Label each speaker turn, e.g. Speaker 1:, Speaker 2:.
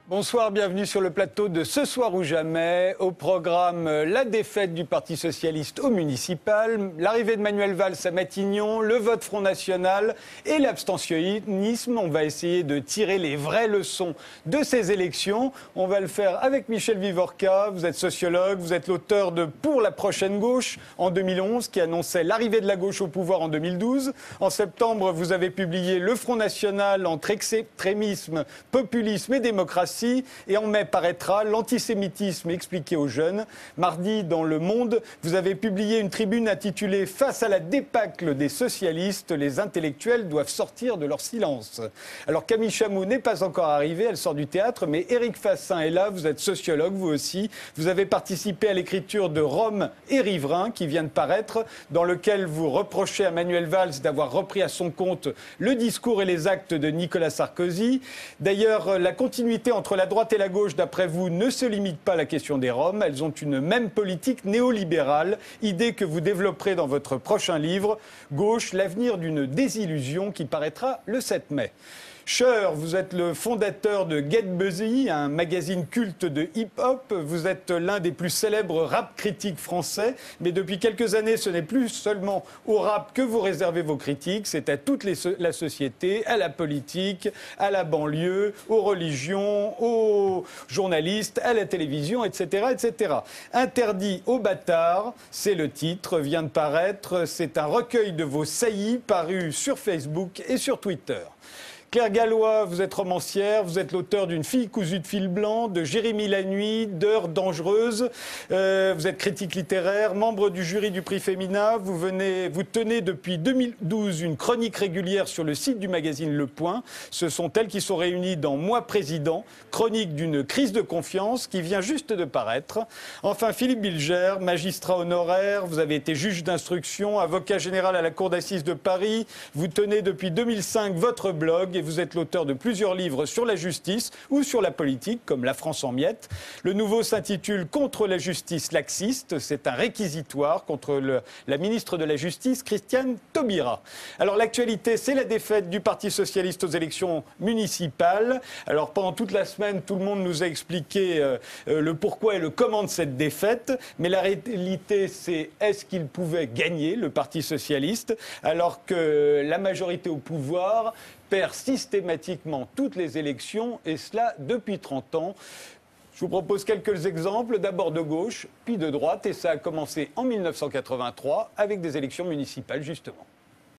Speaker 1: Bonsoir, bienvenue sur le plateau de Ce soir ou jamais. Au programme, la défaite du Parti socialiste au municipal, l'arrivée de Manuel Valls à Matignon, le vote Front National et l'abstentionnisme. On va essayer de tirer les vraies leçons de ces élections. On va le faire avec Michel Vivorca. Vous êtes sociologue, vous êtes l'auteur de Pour la prochaine gauche en 2011, qui annonçait l'arrivée de la gauche au pouvoir en 2012. En septembre, vous avez publié Le Front National entre extrémisme, populisme et démocratie. Et en mai paraîtra L'antisémitisme expliqué aux jeunes. Mardi, dans Le Monde, vous avez publié une tribune intitulée « Face à la débâcle des socialistes, les intellectuels doivent sortir de leur silence ». Alors Camille Chamou n'est pas encore arrivée, elle sort du théâtre, mais Éric Fassin est là, vous êtes sociologue, vous aussi. Vous avez participé à l'écriture de Rome et Riverains, qui vient de paraître, dans lequel vous reprochez à Manuel Valls d'avoir repris à son compte le discours et les actes de Nicolas Sarkozy. D'ailleurs, la continuité entre la droite et la gauche, d'après vous, ne se limite pas à la question des Roms. Elles ont une même politique néolibérale, idée que vous développerez dans votre prochain livre, Gauche, l'avenir d'une désillusion, qui paraîtra le 7 mai. Cher, vous êtes le fondateur de Get Busy, un magazine culte de hip-hop. Vous êtes l'un des plus célèbres rap critiques français. Mais depuis quelques années, ce n'est plus seulement au rap que vous réservez vos critiques. C'est à toute la société, à la politique, à la banlieue, aux religions, aux journalistes, à la télévision, etc., etc. Interdit aux bâtards, c'est le titre, vient de paraître. C'est un recueil de vos saillies paru sur Facebook et sur Twitter. Claire Gallois, vous êtes romancière, vous êtes l'auteur d'une Fille cousue de fil blanc, de Jérémie la nuit, d'Heures dangereuses. Vous êtes critique littéraire, membre du jury du prix Femina. Vous tenez depuis 2012 une chronique régulière sur le site du magazine Le Point. Ce sont elles qui sont réunies dans Moi Président, chronique d'une crise de confiance qui vient juste de paraître. Enfin, Philippe Bilger, magistrat honoraire, vous avez été juge d'instruction, avocat général à la Cour d'assises de Paris. Vous tenez depuis 2005 votre blog et vous êtes l'auteur de plusieurs livres sur la justice ou sur la politique, comme La France en miettes. Le nouveau s'intitule Contre la justice laxiste. C'est un réquisitoire contre la ministre de la Justice, Christiane Taubira. Alors l'actualité, c'est la défaite du Parti socialiste aux élections municipales. Alors pendant toute la semaine, tout le monde nous a expliqué le pourquoi et le comment de cette défaite. Mais la réalité, c'est est-ce qu'il pouvait gagner, le Parti socialiste, alors que la majorité au pouvoir perd systématiquement toutes les élections, et cela depuis 30 ans. Je vous propose quelques exemples, d'abord de gauche, puis de droite, et ça a commencé en 1983 avec des élections municipales, justement.